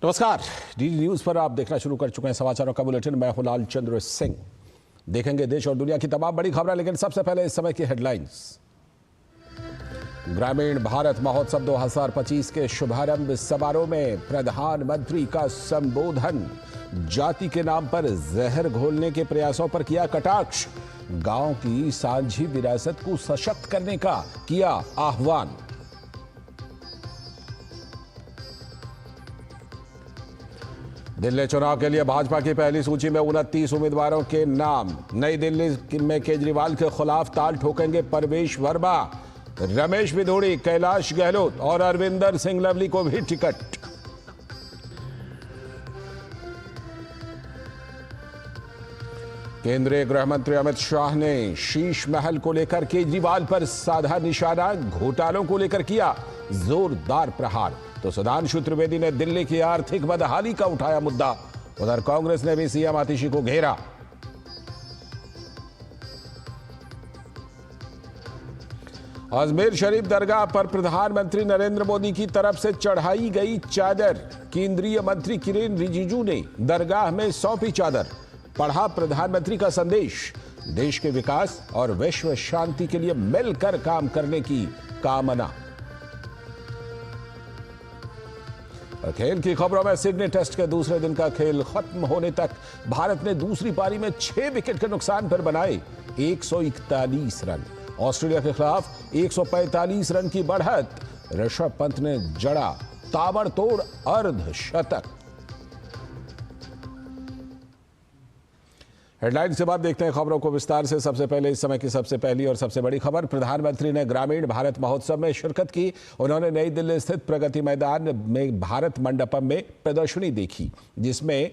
नमस्कार, DD news पर आप देखना शुरू कर चुके हैं समाचारों का बुलेटिन। मैं हूं लाल चंद्र सिंह। देखेंगे देश और दुनिया की तमाम बड़ी खबरें, लेकिन सबसे पहले इस समय की हेडलाइंस। ग्रामीण भारत महोत्सव 2025 के शुभारंभ समारोह में प्रधानमंत्री का संबोधन। जाति के नाम पर जहर घोलने के प्रयासों पर किया कटाक्ष। गांव की सांझी विरासत को सशक्त करने का किया आह्वान। दिल्ली चुनाव के लिए भाजपा की पहली सूची में 29 उम्मीदवारों के नाम। नई दिल्ली में केजरीवाल के खिलाफ ताल ठोकेंगे परवेश वर्मा, रमेश बिधूड़ी, कैलाश गहलोत और अरविंदर सिंह लवली को भी टिकट। केंद्रीय गृह मंत्री अमित शाह ने शीश महल को लेकर केजरीवाल पर साधा निशाना। घोटालों को लेकर किया जोरदार प्रहार। तो सुधांशु त्रिवेदी ने दिल्ली की आर्थिक बदहाली का उठाया मुद्दा। उधर कांग्रेस ने भी सीएम आतिशी को घेरा। अजमेर शरीफ दरगाह पर प्रधानमंत्री नरेंद्र मोदी की तरफ से चढ़ाई गई चादर। केंद्रीय मंत्री किरेन रिजिजू ने दरगाह में सौंपी चादर। पढ़ा प्रधानमंत्री का संदेश। देश के विकास और विश्व शांति के लिए मिलकर काम करने की कामना। खेल की खबरों में सिडनी टेस्ट के दूसरे दिन का खेल खत्म होने तक भारत ने दूसरी पारी में 6 विकेट के नुकसान पर बनाए 141 रन। ऑस्ट्रेलिया के खिलाफ 145 रन की बढ़त। ऋषभ पंत ने जड़ा ताबड़तोड़ अर्धशतक। हेडलाइंस के बाद देखते हैं खबरों को विस्तार से। सबसे पहले इस समय की सबसे पहली और सबसे बड़ी खबर। प्रधानमंत्री ने ग्रामीण भारत महोत्सव में शिरकत की। उन्होंने नई दिल्ली स्थित प्रगति मैदान में भारत मंडपम में प्रदर्शनी देखी, जिसमें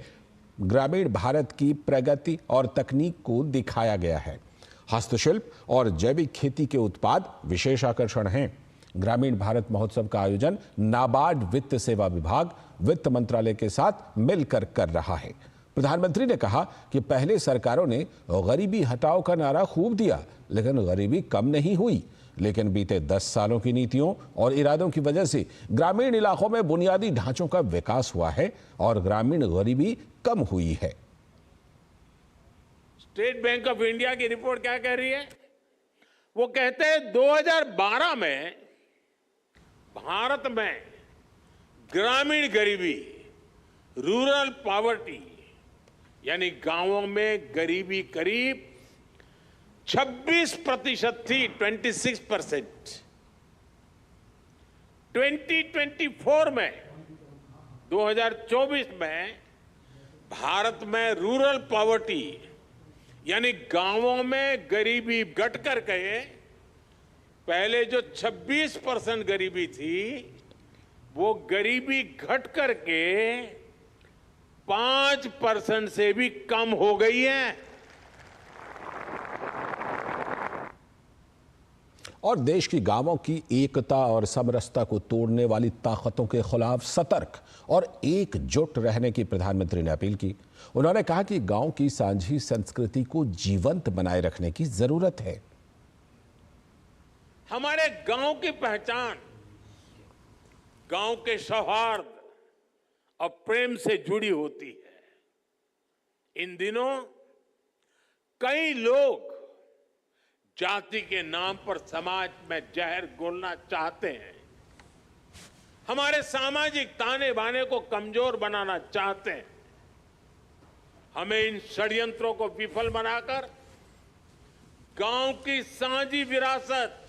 ग्रामीण भारत की प्रगति और तकनीक को दिखाया गया है। हस्तशिल्प और जैविक खेती के उत्पाद विशेष आकर्षण हैं। ग्रामीण भारत महोत्सव का आयोजन नाबार्ड वित्त सेवा विभाग वित्त मंत्रालय के साथ मिलकर कर रहा है। प्रधानमंत्री ने कहा कि पहले सरकारों ने गरीबी हटाओ का नारा खूब दिया, लेकिन गरीबी कम नहीं हुई। लेकिन बीते 10 सालों की नीतियों और इरादों की वजह से ग्रामीण इलाकों में बुनियादी ढांचों का विकास हुआ है और ग्रामीण गरीबी कम हुई है। स्टेट बैंक ऑफ इंडिया की रिपोर्ट क्या कह रही है? वो कहते हैं 2012 में भारत में ग्रामीण गरीबी, रूरल पॉवर्टी, यानी गांवों में गरीबी करीब 26% थी, 26%। 2024 में 2024 में भारत में रूरल पॉवर्टी यानी गांवों में गरीबी घट कर गए। पहले जो 26% गरीबी थी, वो गरीबी घट करके 5% से भी कम हो गई है। और देश की गांवों की एकता और समरसता को तोड़ने वाली ताकतों के खिलाफ सतर्क और एकजुट रहने की प्रधानमंत्री ने अपील की। उन्होंने कहा कि गांव की सांझी संस्कृति को जीवंत बनाए रखने की जरूरत है। हमारे गांव की पहचान गांव के सौहार्द और प्रेम से जुड़ी होती है। इन दिनों कई लोग जाति के नाम पर समाज में जहर घोलना चाहते हैं, हमारे सामाजिक ताने बाने को कमजोर बनाना चाहते हैं। हमें इन षड्यंत्रों को विफल बनाकर गांव की साझी विरासत,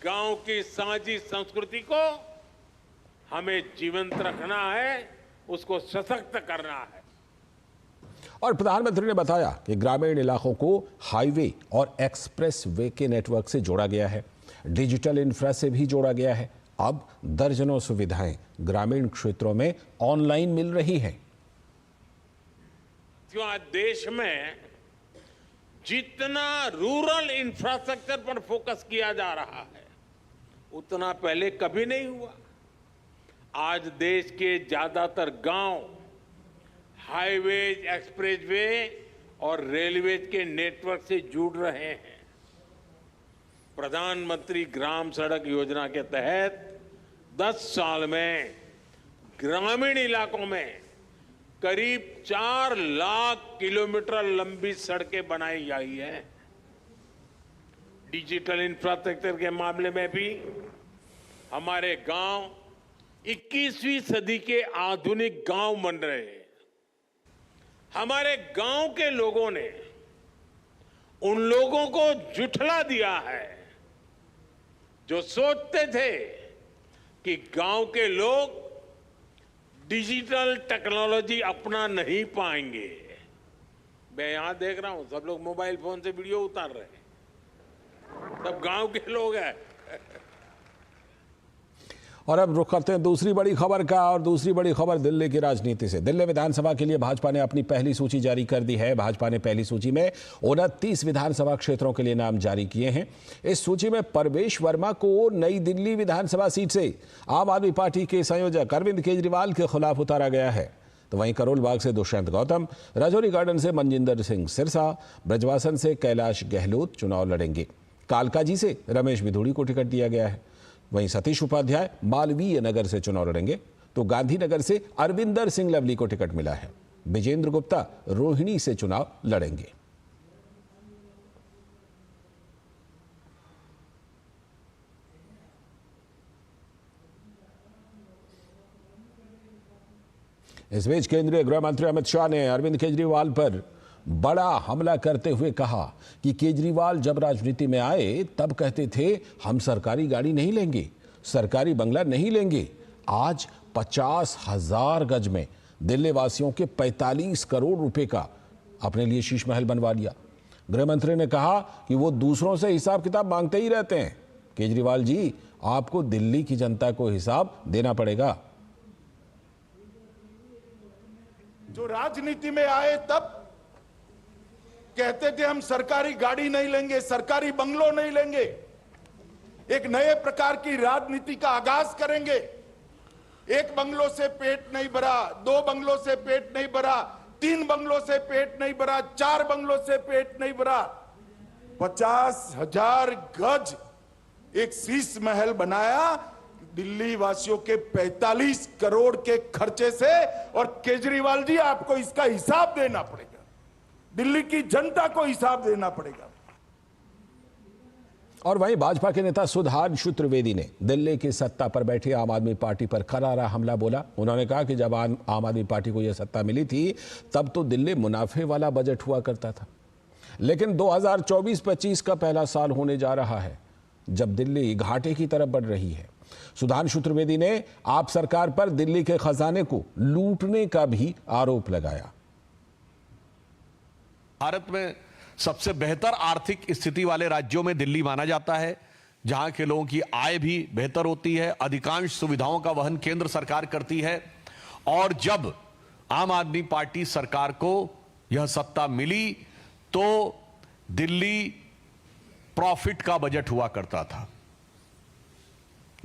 गांव की साझी संस्कृति को हमें जीवंत रखना है, उसको सशक्त करना है। और प्रधानमंत्री ने बताया कि ग्रामीण इलाकों को हाईवे और एक्सप्रेस वे के नेटवर्क से जोड़ा गया है, डिजिटल इंफ्रा से भी जोड़ा गया है। अब दर्जनों सुविधाएं ग्रामीण क्षेत्रों में ऑनलाइन मिल रही हैं। क्यों आज देश में जितना रूरल इंफ्रास्ट्रक्चर पर फोकस किया जा रहा है, उतना पहले कभी नहीं हुआ। आज देश के ज्यादातर गांव हाईवेज, एक्सप्रेसवे और रेलवेज के नेटवर्क से जुड़ रहे हैं। प्रधानमंत्री ग्राम सड़क योजना के तहत 10 साल में ग्रामीण इलाकों में करीब 4 लाख किलोमीटर लंबी सड़कें बनाई गई है। डिजिटल इंफ्रास्ट्रक्चर के मामले में भी हमारे गांव 21वीं सदी के आधुनिक गांव बन रहे हैं। हमारे गांव के लोगों ने उन लोगों को झुठला दिया है जो सोचते थे कि गांव के लोग डिजिटल टेक्नोलॉजी अपना नहीं पाएंगे। मैं यहां देख रहा हूं सब लोग मोबाइल फोन से वीडियो उतार रहे हैं, सब गांव के लोग हैं। और अब रुख करते हैं दूसरी बड़ी खबर का, और दूसरी बड़ी खबर दिल्ली की राजनीति से। दिल्ली विधानसभा के लिए भाजपा ने अपनी पहली सूची जारी कर दी है। भाजपा ने पहली सूची में 29 विधानसभा क्षेत्रों के लिए नाम जारी किए हैं। इस सूची में परवेश वर्मा को नई दिल्ली विधानसभा सीट से आम आदमी पार्टी के संयोजक अरविंद केजरीवाल के खिलाफ उतारा गया है। तो वहीं करोल बाग से दुष्यंत गौतम, राजौरी गार्डन से मनजिंदर सिंह सिरसा, ब्रजवासन से कैलाश गहलोत चुनाव लड़ेंगे। कालकाजी से रमेश बिधूड़ी को टिकट दिया गया है। वहीं सतीश उपाध्याय मालवीय नगर से चुनाव लड़ेंगे, तो गांधीनगर से अरविंदर सिंह लवली को टिकट मिला है। विजेंद्र गुप्ता रोहिणी से चुनाव लड़ेंगे। इस बीच केंद्रीय गृह मंत्री अमित शाह ने अरविंद केजरीवाल पर बड़ा हमला करते हुए कहा कि केजरीवाल जब राजनीति में आए तब कहते थे हम सरकारी गाड़ी नहीं लेंगे, सरकारी बंगला नहीं लेंगे। आज 50,000 गज में दिल्ली वासियों के 45 करोड़ रुपए का अपने लिए शीश महल बनवा लिया। गृह मंत्री ने कहा कि वो दूसरों से हिसाब किताब मांगते ही रहते हैं। केजरीवाल जी, आपको दिल्ली की जनता को हिसाब देना पड़ेगा। जो राजनीति में आए तब कहते थे हम सरकारी गाड़ी नहीं लेंगे, सरकारी बंगलो नहीं लेंगे, एक नए प्रकार की राजनीति का आगाज करेंगे। एक बंगलों से पेट नहीं भरा, 2 बंगलों से पेट नहीं भरा, 3 बंगलों से पेट नहीं भरा, 4 बंगलों से पेट नहीं भरा, 50,000 गज एक शीश महल बनाया दिल्ली वासियों के 45 करोड़ के खर्चे से। और केजरीवाल जी, आपको इसका हिसाब देना पड़ेगा, दिल्ली की जनता को हिसाब देना पड़ेगा। और वहीं भाजपा के नेता सुधांशु त्रिवेदी ने दिल्ली की सत्ता पर बैठी आम आदमी पार्टी पर करारा हमला बोला। उन्होंने कहा कि जब आम आदमी पार्टी को यह सत्ता मिली थी तब तो दिल्ली मुनाफे वाला बजट हुआ करता था, लेकिन 2024-25 का पहला साल होने जा रहा है जब दिल्ली घाटे की तरफ बढ़ रही है। सुधांशु त्रिवेदी ने आप सरकार पर दिल्ली के खजाने को लूटने का भी आरोप लगाया। भारत में सबसे बेहतर आर्थिक स्थिति वाले राज्यों में दिल्ली माना जाता है, जहां के लोगों की आय भी बेहतर होती है, अधिकांश सुविधाओं का वहन केंद्र सरकार करती है। और जब आम आदमी पार्टी सरकार को यह सत्ता मिली तो दिल्ली प्रॉफिट का बजट हुआ करता था।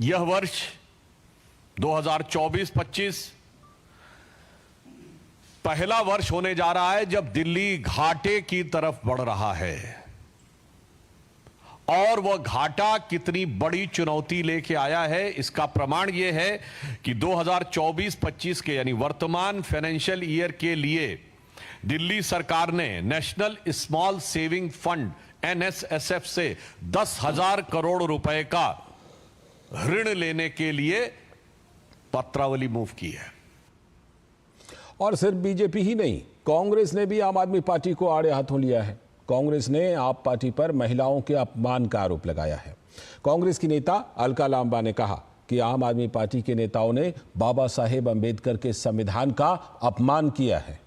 यह वर्ष 2024-25 पहला वर्ष होने जा रहा है जब दिल्ली घाटे की तरफ बढ़ रहा है। और वह घाटा कितनी बड़ी चुनौती लेके आया है, इसका प्रमाण यह है कि 2024-25 के यानी वर्तमान फाइनेंशियल ईयर के लिए दिल्ली सरकार ने national small saving fund NSSF से 10,000 करोड़ रुपए का ऋण लेने के लिए पत्रावली मूव की है। और सिर्फ बीजेपी ही नहीं, कांग्रेस ने भी आम आदमी पार्टी को आड़े हाथों लिया है। कांग्रेस ने आप पार्टी पर महिलाओं के अपमान का आरोप लगाया है। कांग्रेस की नेता अलका लांबा ने कहा कि आम आदमी पार्टी के नेताओं ने बाबा साहेब अंबेडकर के संविधान का अपमान किया है।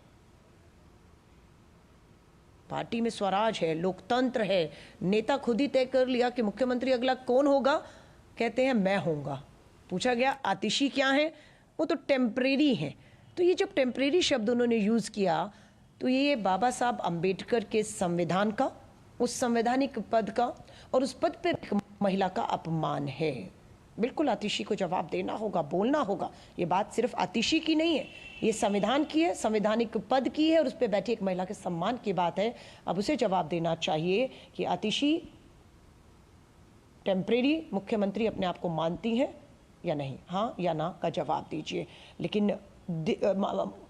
पार्टी में स्वराज है, लोकतंत्र है, नेता खुद ही तय कर लिया कि मुख्यमंत्री अगला कौन होगा, कहते हैं मैं होऊंगा। पूछा गया आतिशी क्या है, वो तो टेम्परेरी है। तो ये जब टेम्परेरी शब्द उन्होंने यूज किया तो ये बाबा साहब अंबेडकर के संविधान का, उस संवैधानिक पद का और उस पद पर एक महिला का अपमान है। बिल्कुल आतिशी को जवाब देना होगा, बोलना होगा। ये बात सिर्फ आतिशी की नहीं है, ये संविधान की है, संवैधानिक पद की है और उस पर बैठी एक महिला के सम्मान की बात है। अब उसे जवाब देना चाहिए कि आतिशी टेम्परेरी मुख्यमंत्री अपने आप को मानती हैं, या नहीं, हाँ या ना का जवाब दीजिए। लेकिन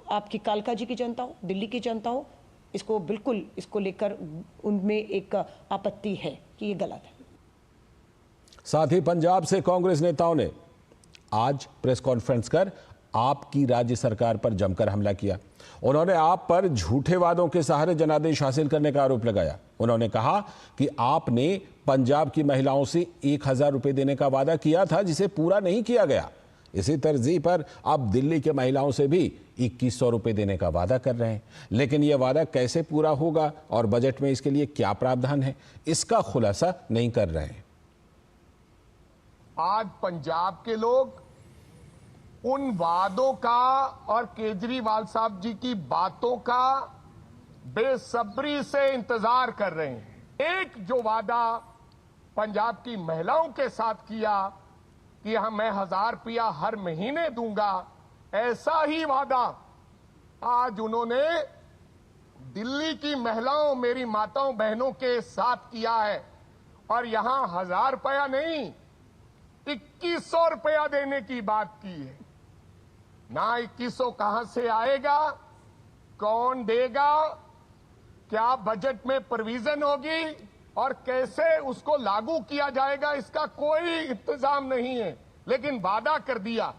आपकी कालका जी की जनता हो, दिल्ली की जनता हो, इसको बिल्कुल इसको लेकर उनमें एक आपत्ति है कि ये गलत है। साथ ही पंजाब से कांग्रेस नेताओं ने आज प्रेस कॉन्फ्रेंस कर आपकी राज्य सरकार पर जमकर हमला किया। उन्होंने आप पर झूठे वादों के सहारे जनादेश हासिल करने का आरोप लगाया। उन्होंने कहा कि आपने पंजाब की महिलाओं से 1000 रुपए देने का वादा किया था, जिसे पूरा नहीं किया गया। इसी तरजीह पर अब दिल्ली के महिलाओं से भी 2100 रुपए देने का वादा कर रहे हैं। लेकिन यह वादा कैसे पूरा होगा और बजट में इसके लिए क्या प्रावधान है, इसका खुलासा नहीं कर रहे हैं। आज पंजाब के लोग उन वादों का और केजरीवाल साहब जी की बातों का बेसब्री से इंतजार कर रहे हैं। एक जो वादा पंजाब की महिलाओं के साथ किया कि मैं 1000 रुपया हर महीने दूंगा, ऐसा ही वादा आज उन्होंने दिल्ली की महिलाओं, मेरी माताओं बहनों के साथ किया है। और यहां 1000 रुपया नहीं, 2100 रुपया देने की बात की है। ना 2100 कहां से आएगा, कौन देगा, क्या बजट में प्रोविजन होगी और कैसे उसको लागू किया जाएगा, इसका कोई इंतजाम नहीं है, लेकिन वादा कर दिया।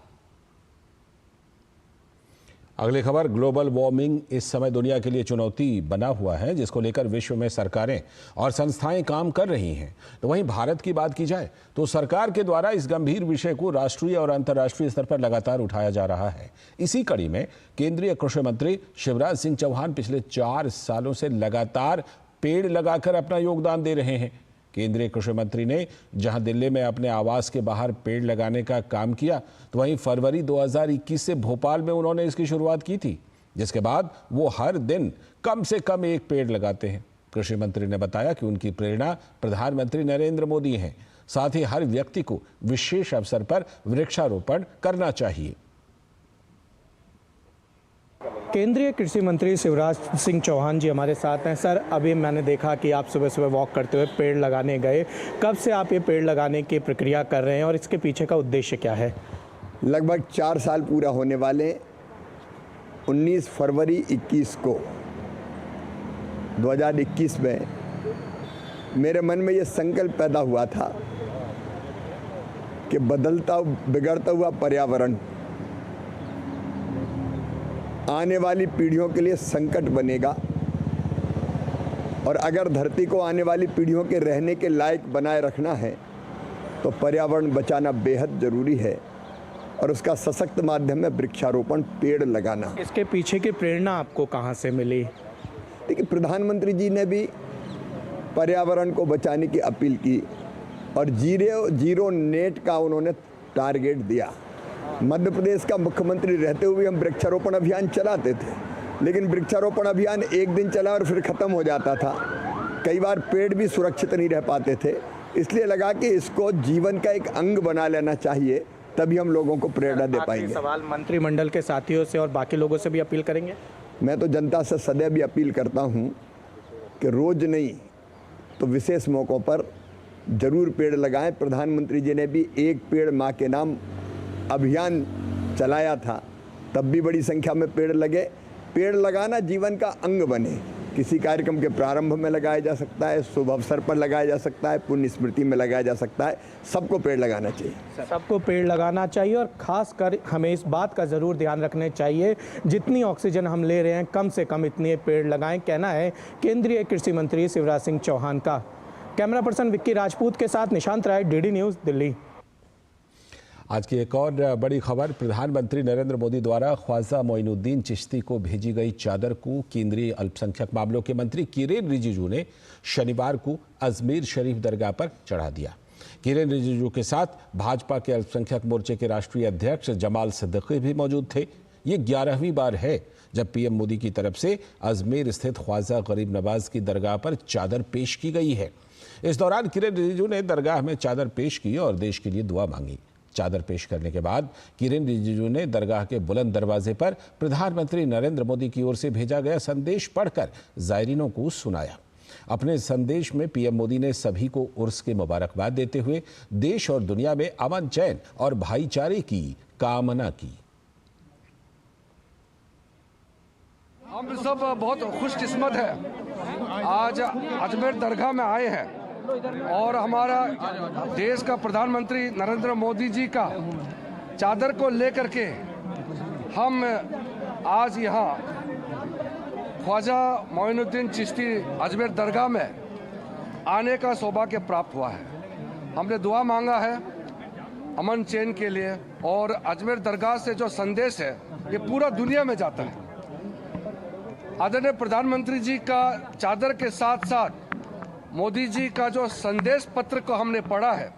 अगली खबर, ग्लोबल वार्मिंग इस समय दुनिया के लिए चुनौती बना हुआ है, जिसको लेकर विश्व में सरकारें और संस्थाएं काम कर रही हैं। तो वहीं भारत की बात की जाए तो सरकार के द्वारा इस गंभीर विषय को राष्ट्रीय और अंतर्राष्ट्रीय स्तर पर लगातार उठाया जा रहा है। इसी कड़ी में केंद्रीय कृषि मंत्री शिवराज सिंह चौहान पिछले 4 सालों से लगातार पेड़ लगाकर अपना योगदान दे रहे हैं। केंद्रीय कृषि मंत्री ने जहां दिल्ली में अपने आवास के बाहर पेड़ लगाने का काम किया, तो वहीं फरवरी 2021 से भोपाल में उन्होंने इसकी शुरुआत की थी, जिसके बाद वो हर दिन कम से कम 1 पेड़ लगाते हैं। कृषि मंत्री ने बताया कि उनकी प्रेरणा प्रधानमंत्री नरेंद्र मोदी हैं। साथ ही हर व्यक्ति को विशेष अवसर पर वृक्षारोपण करना चाहिए। केंद्रीय कृषि मंत्री शिवराज सिंह चौहान जी हमारे साथ हैं। सर, अभी मैंने देखा कि आप सुबह सुबह वॉक करते हुए पेड़ लगाने गए। कब से आप ये पेड़ लगाने की प्रक्रिया कर रहे हैं और इसके पीछे का उद्देश्य क्या है? लगभग 4 साल पूरा होने वाले 19 फरवरी 21 को 2021 में मेरे मन में ये संकल्प पैदा हुआ था कि बदलता बिगड़ता हुआ पर्यावरण आने वाली पीढ़ियों के लिए संकट बनेगा, और अगर धरती को आने वाली पीढ़ियों के रहने के लायक बनाए रखना है तो पर्यावरण बचाना बेहद ज़रूरी है, और उसका सशक्त माध्यम है वृक्षारोपण, पेड़ लगाना। इसके पीछे की प्रेरणा आपको कहाँ से मिली? देखिए, प्रधानमंत्री जी ने भी पर्यावरण को बचाने की अपील की और जीरो नेट का उन्होंने टारगेट दिया। मध्य प्रदेश का मुख्यमंत्री रहते हुए हम वृक्षारोपण अभियान चलाते थे, लेकिन वृक्षारोपण अभियान एक दिन चला और फिर ख़त्म हो जाता था। कई बार पेड़ भी सुरक्षित नहीं रह पाते थे, इसलिए लगा कि इसको जीवन का एक अंग बना लेना चाहिए, तभी हम लोगों को प्रेरणा दे पाएंगे। सवाल मंत्रिमंडल के साथियों से और बाकी लोगों से भी अपील करेंगे? मैं तो जनता से सदैव भी अपील करता हूँ कि रोज़ नहीं तो विशेष मौक़ों पर ज़रूर पेड़ लगाएं। प्रधानमंत्री जी ने भी 1 पेड़ माँ के नाम अभियान चलाया था, तब भी बड़ी संख्या में पेड़ लगे। पेड़ लगाना जीवन का अंग बने। किसी कार्यक्रम के प्रारंभ में लगाया जा सकता है, शुभ अवसर पर लगाया जा सकता है, पुण्य स्मृति में लगाया जा सकता है। सबको पेड़ लगाना चाहिए। सबको पेड़ लगाना चाहिए, और ख़ास कर हमें इस बात का ज़रूर ध्यान रखना चाहिए, जितनी ऑक्सीजन हम ले रहे हैं कम से कम इतने पेड़ लगाएं, कहना है केंद्रीय कृषि मंत्री शिवराज सिंह चौहान का। कैमरा पर्सन विक्की राजपूत के साथ निशांत राय, डीडी न्यूज़, दिल्ली। आज की एक और बड़ी खबर, प्रधानमंत्री नरेंद्र मोदी द्वारा ख्वाजा मोइनुद्दीन चिश्ती को भेजी गई चादर को केंद्रीय अल्पसंख्यक मामलों के मंत्री किरेन रिजिजू ने शनिवार को अजमेर शरीफ दरगाह पर चढ़ा दिया। किरेन रिजिजू के साथ भाजपा के अल्पसंख्यक मोर्चे के राष्ट्रीय अध्यक्ष जमाल सिद्दीकी भी मौजूद थे। ये 11वीं बार है जब पीएम मोदी की तरफ से अजमेर स्थित ख्वाजा गरीब नवाज की दरगाह पर चादर पेश की गई है। इस दौरान किरेन रिजिजू ने दरगाह में चादर पेश की और देश के लिए दुआ मांगी। चादर पेश करने के बाद किरेन रिजिजू ने दरगाह के बुलंद दरवाजे पर प्रधानमंत्री नरेंद्र मोदी की ओर से भेजा गया संदेश पढ़कर जायरीनों को सुनाया। अपने संदेश में पीएम मोदी ने सभी को उर्स की मुबारकबाद देते हुए देश और दुनिया में अमन, चैन और भाईचारे की कामना की। हम सब बहुत खुशकिस्मत है, आज अजमेर दरगाह में आए हैं और हमारा देश का प्रधानमंत्री नरेंद्र मोदी जी का चादर को लेकर के हम आज यहाँ ख्वाजा मोइनुद्दीन चिश्ती अजमेर दरगाह में आने का सौभाग्य प्राप्त हुआ है। हमने दुआ मांगा है अमन चैन के लिए, और अजमेर दरगाह से जो संदेश है ये पूरा दुनिया में जाता है। आदरणीय प्रधानमंत्री जी का चादर के साथ साथ मोदी जी का जो संदेश पत्र को हमने पढ़ा है।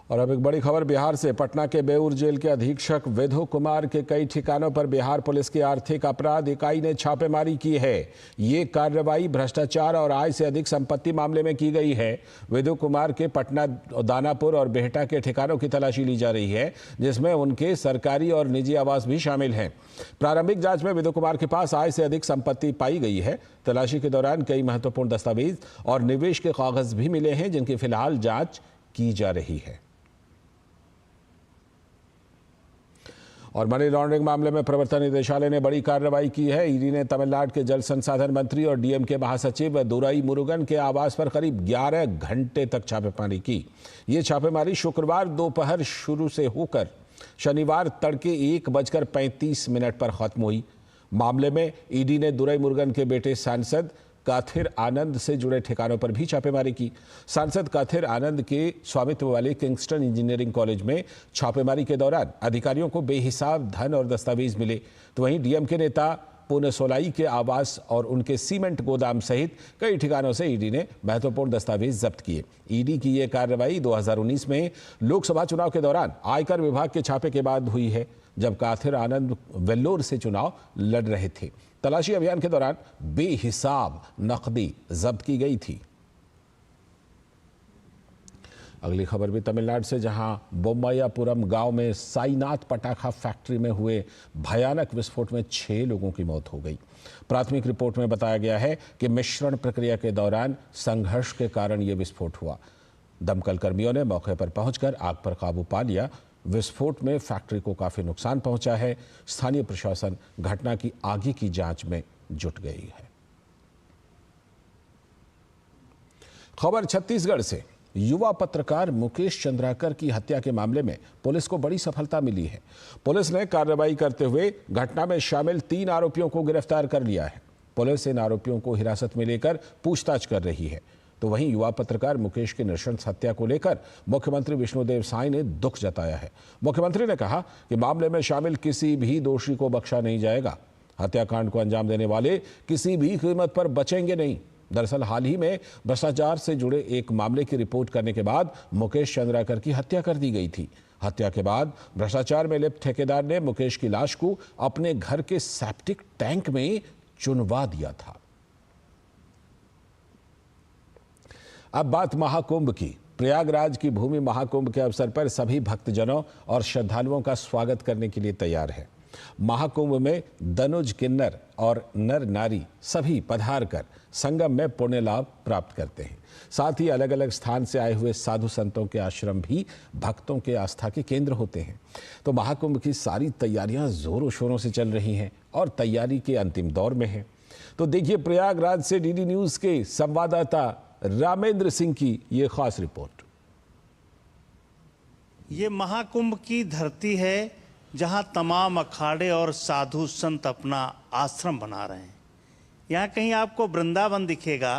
और अब एक बड़ी खबर बिहार से। पटना के बेऊर जेल के अधीक्षक विधु कुमार के कई ठिकानों पर बिहार पुलिस की आर्थिक अपराध इकाई ने छापेमारी की है। ये कार्रवाई भ्रष्टाचार और आय से अधिक संपत्ति मामले में की गई है। विधु कुमार के पटना, दानापुर और बेहटा के ठिकानों की तलाशी ली जा रही है, जिसमें उनके सरकारी और निजी आवास भी शामिल हैं। प्रारंभिक जांच में विधु कुमार के पास आय से अधिक संपत्ति पाई गई है। तलाशी के दौरान कई महत्वपूर्ण दस्तावेज और निवेश के कागज भी मिले हैं, जिनकी फिलहाल जांच की जा रही है। और मनी लॉन्ड्रिंग मामले में प्रवर्तन निदेशालय ने बड़ी कार्रवाई की है। ईडी ने तमिलनाडु के जल संसाधन मंत्री और डीएमके महासचिव दुराई मुरुगन के आवास पर करीब 11 घंटे तक छापेमारी की। ये छापेमारी शुक्रवार दोपहर शुरू से होकर शनिवार तड़के 1:35 पर खत्म हुई। मामले में ईडी ने दुराई मुरुगन के बेटे सांसद काथिर आनंद से जुड़े ठिकानों पर भी छापेमारी की। सांसद काथिर आनंद के स्वामित्व वाले किंगस्टन इंजीनियरिंग कॉलेज में छापेमारी के दौरान अधिकारियों को बेहिसाब धन और दस्तावेज मिले। तो वहीं डीएमके नेता पुनसोलाई के आवास और उनके सीमेंट गोदाम सहित कई ठिकानों से ईडी ने महत्वपूर्ण दस्तावेज जब्त किए। ईडी की यह कार्रवाई 2019 में लोकसभा चुनाव के दौरान आयकर विभाग के छापे के बाद हुई है, जब काथिर आनंद वेल्लोर से चुनाव लड़ रहे थे। तलाशी अभियान के दौरान बेहिसाब नकदी जब्त की गई थी। अगली खबर भी तमिलनाडु से, जहां बोम्मयापुरम गांव में साईनाथ पटाखा फैक्ट्री में हुए भयानक विस्फोट में 6 लोगों की मौत हो गई। प्राथमिक रिपोर्ट में बताया गया है कि मिश्रण प्रक्रिया के दौरान संघर्ष के कारण यह विस्फोट हुआ। दमकल कर्मियों ने मौके पर पहुंचकर आग पर काबू पा लिया। विस्फोट में फैक्ट्री को काफी नुकसान पहुंचा है। स्थानीय प्रशासन घटना की आगे की जांच में जुट गई है। खबर छत्तीसगढ़ से। युवा पत्रकार मुकेश चंद्राकर की हत्या के मामले में पुलिस को बड़ी सफलता मिली है। पुलिस ने कार्रवाई करते हुए घटना में शामिल 3 आरोपियों को गिरफ्तार कर लिया है। पुलिस इन आरोपियों को हिरासत में लेकर पूछताछ कर रही है। तो वहीं युवा पत्रकार मुकेश की नृशंस हत्या को लेकर मुख्यमंत्री विष्णुदेव साय ने दुख जताया है। मुख्यमंत्री ने कहा कि मामले में शामिल किसी भी दोषी को बख्शा नहीं जाएगा। हत्याकांड को अंजाम देने वाले किसी भी कीमत पर बचेंगे नहीं। दरअसल हाल ही में भ्रष्टाचार से जुड़े एक मामले की रिपोर्ट करने के बाद मुकेश चंद्राकर की हत्या कर दी गई थी। हत्या के बाद भ्रष्टाचार में लिप्त ठेकेदार ने मुकेश की लाश को अपने घर के सेप्टिक टैंक में चुनवा दिया था। अब बात महाकुंभ की। प्रयागराज की भूमि महाकुंभ के अवसर पर सभी भक्तजनों और श्रद्धालुओं का स्वागत करने के लिए तैयार है। महाकुंभ में दनुज, किन्नर और नर नारी सभी पधार कर संगम में पुण्य लाभ प्राप्त करते हैं। साथ ही अलग अलग स्थान से आए हुए साधु संतों के आश्रम भी भक्तों के आस्था के केंद्र होते हैं। तो महाकुंभ की सारी तैयारियां जोरों शोरों से चल रही हैं और तैयारी के अंतिम दौर में है। तो देखिए प्रयागराज से डीडी न्यूज के संवाददाता रामेंद्र सिंह की ये खास रिपोर्ट। ये महाकुंभ की धरती है जहां तमाम अखाड़े और साधु संत अपना आश्रम बना रहे हैं। यहाँ कहीं आपको वृंदावन दिखेगा,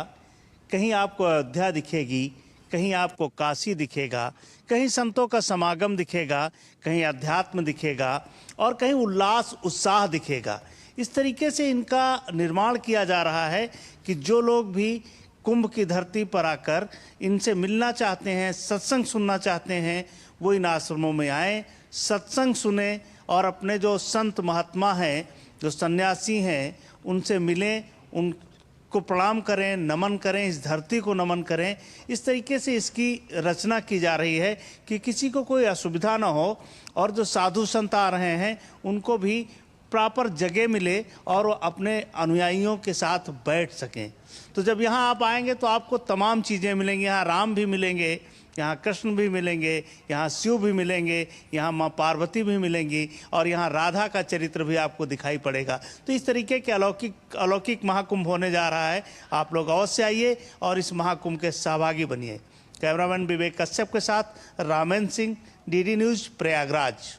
कहीं आपको अयोध्या दिखेगी, कहीं आपको काशी दिखेगा, कहीं संतों का समागम दिखेगा, कहीं अध्यात्म दिखेगा और कहीं उल्लास उत्साह दिखेगा। इस तरीके से इनका निर्माण किया जा रहा है कि जो लोग भी कुंभ की धरती पर आकर इनसे मिलना चाहते हैं, सत्संग सुनना चाहते हैं, वो इन आश्रमों में आए, सत्संग सुने और अपने जो संत महात्मा हैं, जो सन्यासी हैं, उनसे मिलें, उनको प्रणाम करें, नमन करें, इस धरती को नमन करें। इस तरीके से इसकी रचना की जा रही है कि किसी को कोई असुविधा ना हो और जो साधु संत आ रहे हैं उनको भी प्रॉपर जगह मिले और वो अपने अनुयायियों के साथ बैठ सकें। तो जब यहाँ आप आएंगे तो आपको तमाम चीज़ें मिलेंगी। यहाँ राम भी मिलेंगे, यहाँ कृष्ण भी मिलेंगे, यहाँ शिव भी मिलेंगे, यहाँ माँ पार्वती भी मिलेंगी और यहाँ राधा का चरित्र भी आपको दिखाई पड़ेगा। तो इस तरीके के अलौकिक महाकुंभ होने जा रहा है। आप लोग अवश्य आइए और इस महाकुंभ के सहभागी बनिए। कैमरामैन विवेक कश्यप के साथ ramen Singh, DD news, Prayagraj.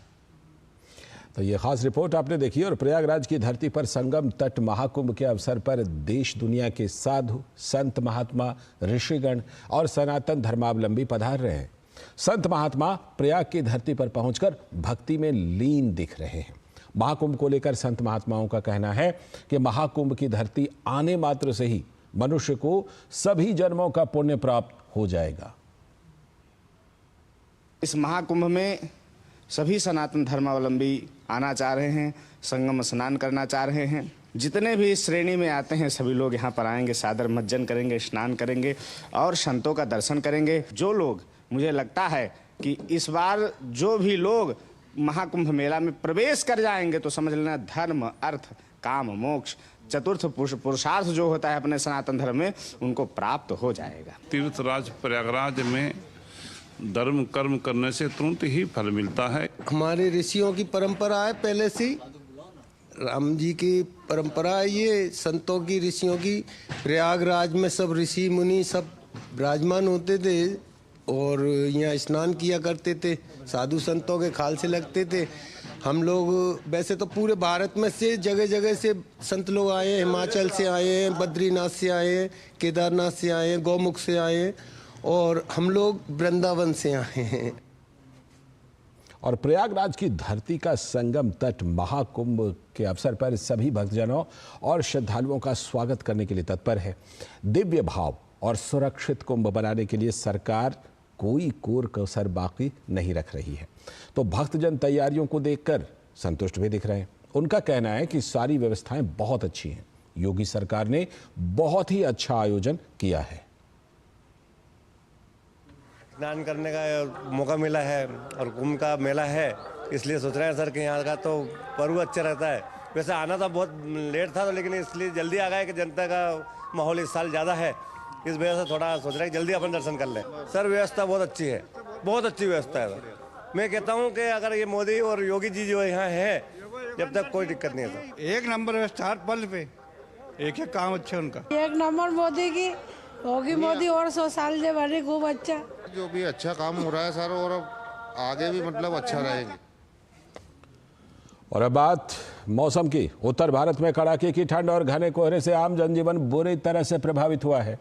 तो ये खास रिपोर्ट आपने देखी और प्रयागराज की धरती पर संगम तट महाकुंभ के अवसर पर देश दुनिया के साधु, संत, महात्मा, ऋषिगण और सनातन धर्मावलंबी पधार रहे हैं। संत महात्मा प्रयाग की धरती पर पहुंचकर भक्ति में लीन दिख रहे हैं। महाकुंभ को लेकर संत महात्माओं का कहना है कि महाकुंभ की धरती आने मात्र से ही मनुष्य को सभी जन्मों का पुण्य प्राप्त हो जाएगा। इस महाकुंभ में सभी सनातन धर्मावलंबी आना चाह रहे हैं, संगम स्नान करना चाह रहे हैं। जितने भी इस श्रेणी में आते हैं सभी लोग यहाँ पर आएंगे, सादर मज्जन करेंगे, स्नान करेंगे और संतों का दर्शन करेंगे। जो लोग, मुझे लगता है कि इस बार जो भी लोग महाकुंभ मेला में प्रवेश कर जाएंगे तो समझ लेना धर्म, अर्थ, काम, मोक्ष, चतुर्थ पुरुषार्थ जो होता है अपने सनातन धर्म में, उनको प्राप्त हो जाएगा। तीर्थराज प्रयागराज में धर्म कर्म करने से तुरंत ही फल मिलता है। हमारे ऋषियों की परंपरा है, पहले से राम जी की परंपरा है, ये संतों की, ऋषियों की। प्रयागराज में सब ऋषि मुनि सब विराजमान होते थे और यहाँ स्नान किया करते थे, साधु संतों के खाल से लगते थे। हम लोग वैसे तो पूरे भारत में से जगह जगह से संत लोग आए हैं, हिमाचल से आए हैं, बद्रीनाथ से आए हैं, केदारनाथ से आए हैं, गौमुख से आए हैं और हम लोग वृंदावन से आए हैं। और प्रयागराज की धरती का संगम तट महाकुंभ के अवसर पर सभी भक्तजनों और श्रद्धालुओं का स्वागत करने के लिए तत्पर है। दिव्य भाव और सुरक्षित कुंभ बनाने के लिए सरकार कोई कोर कसर बाकी नहीं रख रही है। तो भक्तजन तैयारियों को देखकर संतुष्ट भी दिख रहे हैं। उनका कहना है कि सारी व्यवस्थाएं बहुत अच्छी हैं। योगी सरकार ने बहुत ही अच्छा आयोजन किया है। स्नान करने का मौका मिला है और कुंभ का मेला है, इसलिए सोच रहे हैं सर कि यहाँ का तो पर्व अच्छा रहता है। वैसे आना तो बहुत लेट था तो, लेकिन इसलिए जल्दी आ गए कि जनता का माहौल इस साल ज़्यादा है, इस वजह से थोड़ा सोच रहे हैं कि जल्दी अपन दर्शन कर लें। सर व्यवस्था बहुत अच्छी है, बहुत अच्छी व्यवस्था है। मैं कहता हूँ कि अगर ये मोदी और योगी जी जो यहाँ है, जब तक कोई दिक्कत नहीं है सर। एक नंबर व्यवस्था, हर पल पे एक एक काम अच्छा उनका। एक नंबर मोदी की होगी, मोदी और 100 साल से बड़ी खूब अच्छा। जो भी अच्छा काम हो रहा है सर, और अब आगे भी मतलब अच्छा रहेगा। और अब बात मौसम की। उत्तर भारत में कड़ाके की ठंड और घने कोहरे से आम जनजीवन बुरी तरह से प्रभावित हुआ है।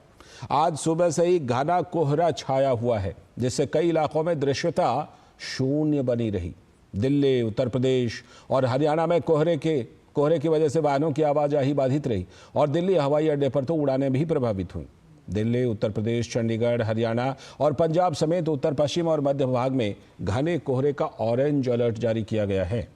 आज सुबह से ही घना कोहरा छाया हुआ है, जिससे कई इलाकों में दृश्यता शून्य बनी रही। दिल्ली, उत्तर प्रदेश और हरियाणा में कोहरे की वजह से वाहनों की आवाजाही बाधित रही और दिल्ली हवाई अड्डे पर तो उड़ानें भी प्रभावित हुई। दिल्ली, उत्तर प्रदेश, चंडीगढ़, हरियाणा और पंजाब समेत उत्तर पश्चिम और मध्य भाग में घने कोहरे का ऑरेंज अलर्ट जारी किया गया है।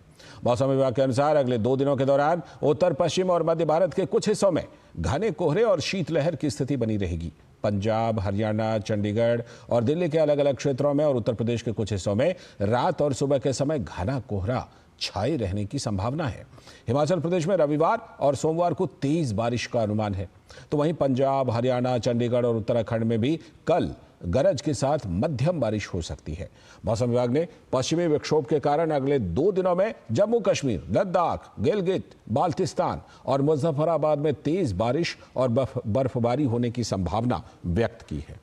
मौसम विभाग के अनुसार अगले 2 दिनों के दौरान उत्तर पश्चिम और मध्य भारत के कुछ हिस्सों में घने कोहरे और शीतलहर की स्थिति बनी रहेगी। पंजाब, हरियाणा, चंडीगढ़ और दिल्ली के अलग अलग क्षेत्रों में और उत्तर प्रदेश के कुछ हिस्सों में रात और सुबह के समय घना कोहरा छाए रहने की संभावना है। हिमाचल प्रदेश में रविवार और सोमवार को तेज बारिश का अनुमान है। तो वहीं पंजाब, हरियाणा, चंडीगढ़ और उत्तराखंड में भी कल गरज के साथ मध्यम बारिश हो सकती है। मौसम विभाग ने पश्चिमी विक्षोभ के कारण अगले 2 दिनों में जम्मू कश्मीर, लद्दाख, गिलगित, बाल्टिस्तान और मुजफ्फराबाद में तेज बारिश और बर्फबारी होने की संभावना व्यक्त की है।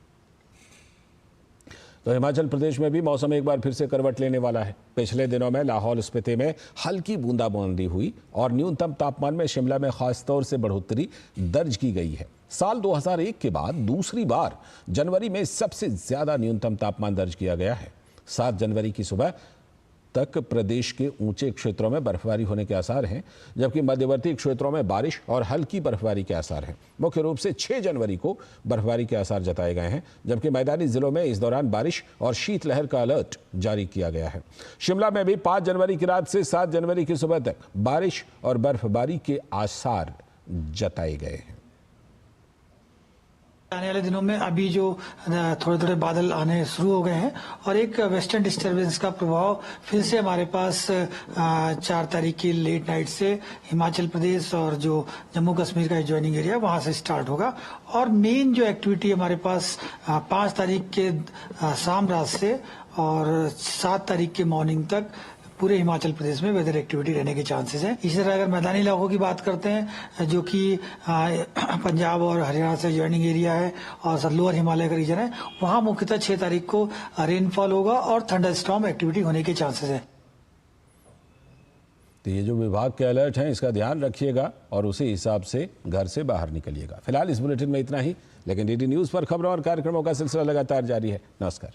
तो हिमाचल प्रदेश में भी मौसम एक बार फिर से करवट लेने वाला है। पिछले दिनों में लाहौल स्पीति में हल्की बूंदाबांदी हुई और न्यूनतम तापमान में शिमला में खास तौर से बढ़ोतरी दर्ज की गई है। साल 2001 के बाद दूसरी बार जनवरी में सबसे ज्यादा न्यूनतम तापमान दर्ज किया गया है। 7 जनवरी की सुबह तक प्रदेश के ऊंचे क्षेत्रों में बर्फबारी होने के आसार हैं, जबकि मध्यवर्ती क्षेत्रों में बारिश और हल्की बर्फबारी के आसार हैं। मुख्य रूप से 6 जनवरी को बर्फबारी के आसार जताए गए हैं, जबकि मैदानी जिलों में इस दौरान बारिश और शीतलहर का अलर्ट जारी किया गया है। शिमला में भी 5 जनवरी की रात से 7 जनवरी की सुबह तक बारिश और बर्फबारी के आसार जताए गए हैं। आने वाले दिनों में अभी जो थोड़े थोड़े बादल आने शुरू हो गए हैं और एक वेस्टर्न डिस्टर्बेंस का प्रभाव फिर से हमारे पास 4 तारीख की लेट नाइट से हिमाचल प्रदेश और जो जम्मू कश्मीर का एडजॉइनिंग एरिया वहां से स्टार्ट होगा। और मेन जो एक्टिविटी हमारे पास 5 तारीख के शाम रात से और 7 तारीख के मॉर्निंग तक पूरे हिमाचल प्रदेश में वेदर एक्टिविटी रहने के चांसेस हैं। इसी तरह अगर मैदानी इलाकों की बात करते हैं जो कि पंजाब और हरियाणा से जॉइनिंग एरिया है और लोअर हिमालय का रीजन है, वहां मुख्यतः 6 तारीख को रेनफॉल होगा और थंडरस्टॉर्म एक्टिविटी होने के चांसेस है। तो ये जो विभाग के अलर्ट हैं इसका ध्यान रखिएगा और उसी हिसाब से घर से बाहर निकलिएगा। फिलहाल इस बुलेटिन में इतना ही, लेकिन डीडी न्यूज़ पर खबरों और कार्यक्रमों का सिलसिला लगातार जारी है। नमस्कार।